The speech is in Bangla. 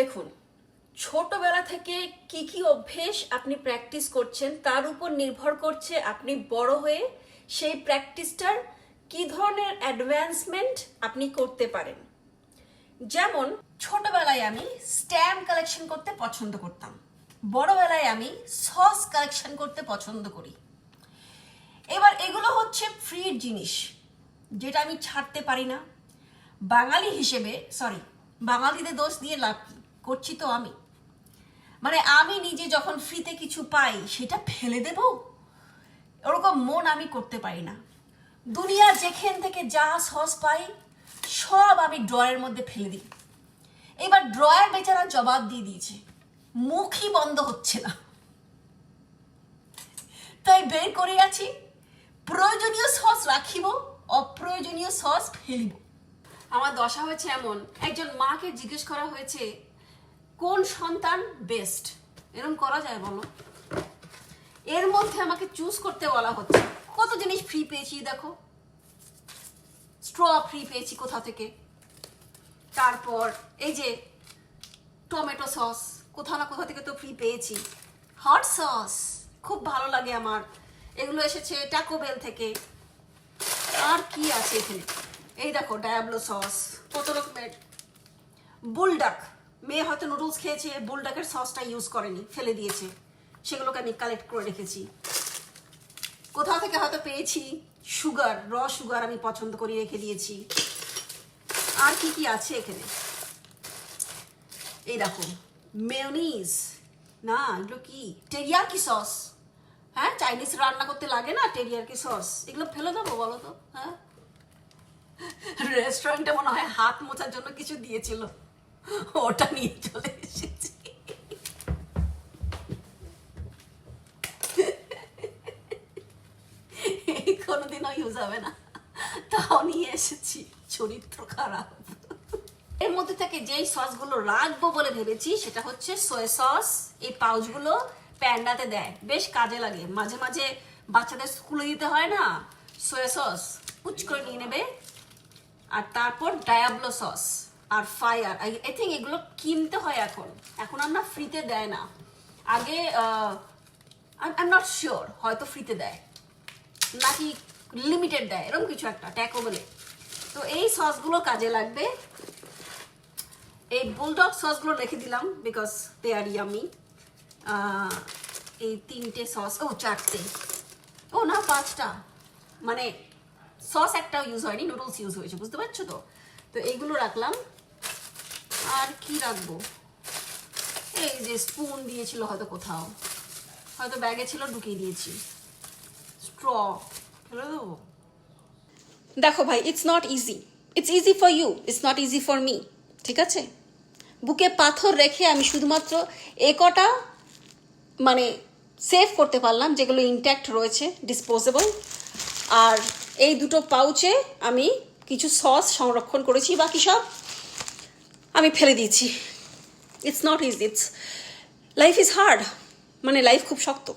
দেখুন, ছোটবেলা থেকে কি কি অভ্যেস আপনি প্র্যাকটিস করছেন তার উপর নির্ভর করছে আপনি বড় হয়ে সেই প্র্যাকটিসটার কি ধরনের অ্যাডভান্সমেন্ট আপনি করতে পারেন। যেমন ছোটবেলায় আমি স্ট্যাম্প কালেকশন করতে পছন্দ করতাম, বড়বেলায় আমি সস কালেকশন করতে পছন্দ করি। এবার এগুলো হচ্ছে ফ্রির জিনিস যেটা আমি ছাড়তে পারি না। বাঙালি হিসেবে বাঙালিদের দোষ দিয়ে লাভ কি, করছি তো আমি। মানে আমি নিজে যখন ফ্রিতে কিছু পাই সেটা ফেলে দেব, ওরকম মন আমি করতে পারি না। দুনিয়ার যেখান থেকে যা সস পাই সব আমি ড্রয়ের মধ্যে ফেলে দিই। এবার ড্রয়ার বেচারা জবাব দিয়ে দিয়েছে, মুখই বন্ধ হচ্ছে না, তাই বের করে আছি। প্রয়োজনীয় সস রাখিব, অপ্রয়োজনীয় সস ফেলিব। আমার দশা হয়েছে এমন, একজন মাকে জিজ্ঞেস করা হয়েছে কোন সন্তান বেস্ট। এরকম করা যায় বলো? এর মধ্যে আমাকে চুজ করতে বলা হচ্ছে। কত জিনিস ফ্রি পেয়েছি দেখো, স্ট্র ফ্রি পেয়েছি কোথা থেকে, তারপর এই যে টমেটো সস কোথা না কোথা থেকে তো ফ্রি পেয়েছি, হট সস খুব ভালো লাগে আমার, এগুলো এসেছে ট্যাকো বেল থেকে। আর কি আছে এখানে, এই দেখো ডায়াবলো সস, কত রকমের। বুলডাক, মেয়ে হয়তো নুডলস খেয়েছে, বুলডাকের সসটা ইউজ করেনি, ফেলে দিয়েছে, সেগুলোকে আমি কালেক্ট করে রেখেছি। কোথাও থেকে হয়তো পেয়েছি সুগার, র সুগার আমি পছন্দ করি, রেখে দিয়েছি। আর কি কি আছে এখানে, এই দেখো মেয়োনিজ, না এগুলো কি টেরিয়াকি সস। হ্যাঁ, চাইনিজ রান্না করতে লাগে না টেরিয়াকি সস, এগুলো ফেলে দেবো বলো তো? হ্যাঁ, রেস্টুরেন্টে মনে হয় হাত মোছার জন্য কিছু দিয়েছিল, ওটা নিয়ে চলে এসেছি। কোনোদিনও ইউজ হবে না, তাও নিয়ে এসেছি, চরিত্র খারাপ। এর মধ্যে থেকে যেই সসগুলো রাখবো বলে ভেবেছি সেটা হচ্ছে সয়া সস। এই পাউচগুলো প্যান্ডাতে দেয়, বেশ কাজে লাগে। মাঝে মাঝে বাচ্চাদের স্কুলে দিতে হয় না, সয়া সস কুচ করে নিয়ে নেবে। আর তারপর ডায়াবলো সস আর ফায়ার, আই থিঙ্ক এগুলো কিনতে হয় এখন, এখন আমরা ফ্রিতে দেয় না। আগে আই এম নট শিওর, হয়তো ফ্রিতে দেয় নাকি লিমিটেড দেয়, এরকম কিছু একটা, ট্যাকো বলে। তো এই সসগুলো কাজে লাগবে। এই বুলডগ সসগুলো রেখে দিলাম বিকজ দে আর ইয়ামি। এই তিনটে সস, ও চারটে, ও না পাঁচটা, মানে সস একটাও ইউজ হয়নি, নুডলস ইউজ হয়েছে, বুঝতে পারছো তো? তো এইগুলো রাখলাম। আর কি রাখবো, এই যে স্পুন দিয়েছিল হয়তো কোথাও, হয়তো ব্যাগে ছিল, ঢুকিয়ে দিয়েছি। স্ট্র ফেলে দেবো। দেখো ভাই, it's not easy, it's easy for you, it's not easy for me, ঠিক আছে? বুকে পাথর রেখে আমি শুধুমাত্র এ কটা মানে সেভ করতে পারলাম যেগুলো ইনট্যাক্ট রয়েছে, ডিসপোজেবল। আর এই দুটো পাউচে আমি কিছু সস সংরক্ষণ করেছি, বাকি সব আমি ফেলে দিয়েছি। It's not easy, it's life is hard, মানে লাইফ খুব শক্ত।